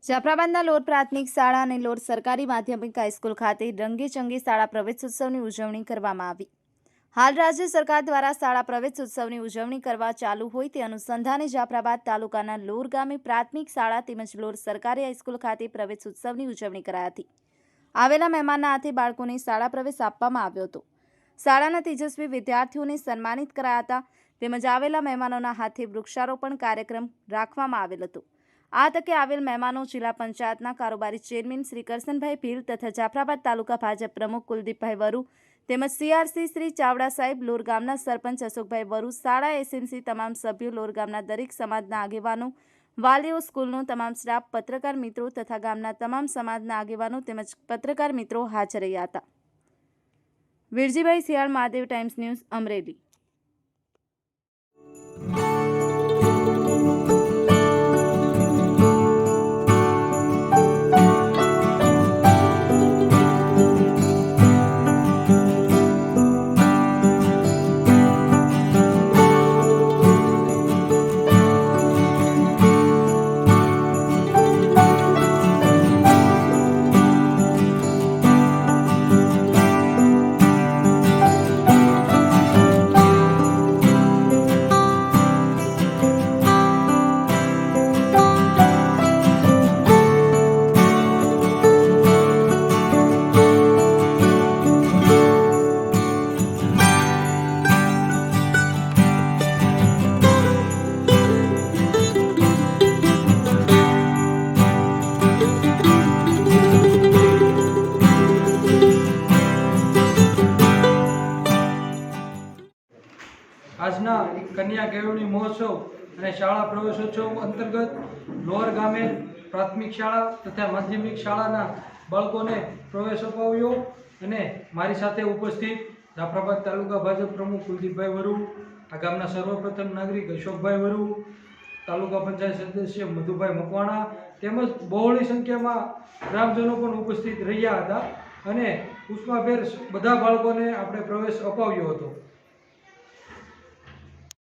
જાફરાબાદના Lord પ્રાથમિક શાળા અને લોર સરકારી માધ્યમિક હાઈસ્કૂલ ખાતે રંગેચંગે શાળા પ્રવેશોત્સવની ઉજવણી કરવામાં આવી। હાલ રાજ્ય સરકાર દ્વારા શાળા પ્રવેશોત્સવની ઉજવણી કરવા ચાલુ હોય તે અનુસંધાને જાફરાબાદ તાલુકાના લોર ગામે પ્રાથમિક શાળા તેમજ લોર સરકારી હાઈસ્કૂલ ખાતે પ્રવેશોત્સવની ઉજવણી કરાઈ હતી। આવેલા મહેમાનના હાથે બાળકોને શાળા પ્રવેશ આપવામાં આવ્યો હતો। શાળાના તેજસ્વી વિદ્યાર્થીઓને સન્માનિત કરાયા હતા તેમજ આવેલા મહેમાનોના હાથે વૃક્ષારોપણ કાર્યક્રમ રાખવામાં આવેલ હતો। આ તકે આવેલ મહેમાનો જિલ્લા પંચાયતના કારોબારી ચેરમેન શ્રી કરશનભાઈ ભીલ તથા જાફરાબાદ તાલુકા ભાજપ પ્રમુખ કુલદીપભાઈ વરુ તેમજ સીઆરસી શ્રી ચાવડા સાહેબ, લોર ગામના સરપંચ અશોકભાઈ વરુ, શાળા એસએમસી તમામ સભ્યો, લોર ગામના દરેક સમાજના આગેવાનો, વાલીઓ, સ્કૂલનો તમામ સ્ટાફ, પત્રકાર મિત્રો તથા ગામના તમામ સમાજના આગેવાનો તેમજ પત્રકાર મિત્રો હાજર રહ્યા હતા। Virjibhai Siyal, Mahadev Times News, Amreli. આજના કન્યા કેળવણી મહોત્સવ અને શાળા પ્રવેશોત્સવ અંતર્ગત લોર ગામે પ્રાથમિક શાળા તથા માધ્યમિક શાળાના બાળકોને પ્રવેશ અપાવ્યો અને મારી સાથે ઉપસ્થિત જાફરાબાદ તાલુકા ભાજપ પ્રમુખ કુલદીપભાઈ વરુ, આ ગામના સર્વપ્રથમ નાગરિક અશોકભાઈ વરુ, તાલુકા પંચાયત સદસ્ય મધુભાઈ મકવાણા તેમજ બહોળી સંખ્યામાં ગ્રામજનો પણ ઉપસ્થિત રહ્યા હતા અને ઉષ્માભેર બધા બાળકોને આપણે પ્રવેશ અપાવ્યો હતો।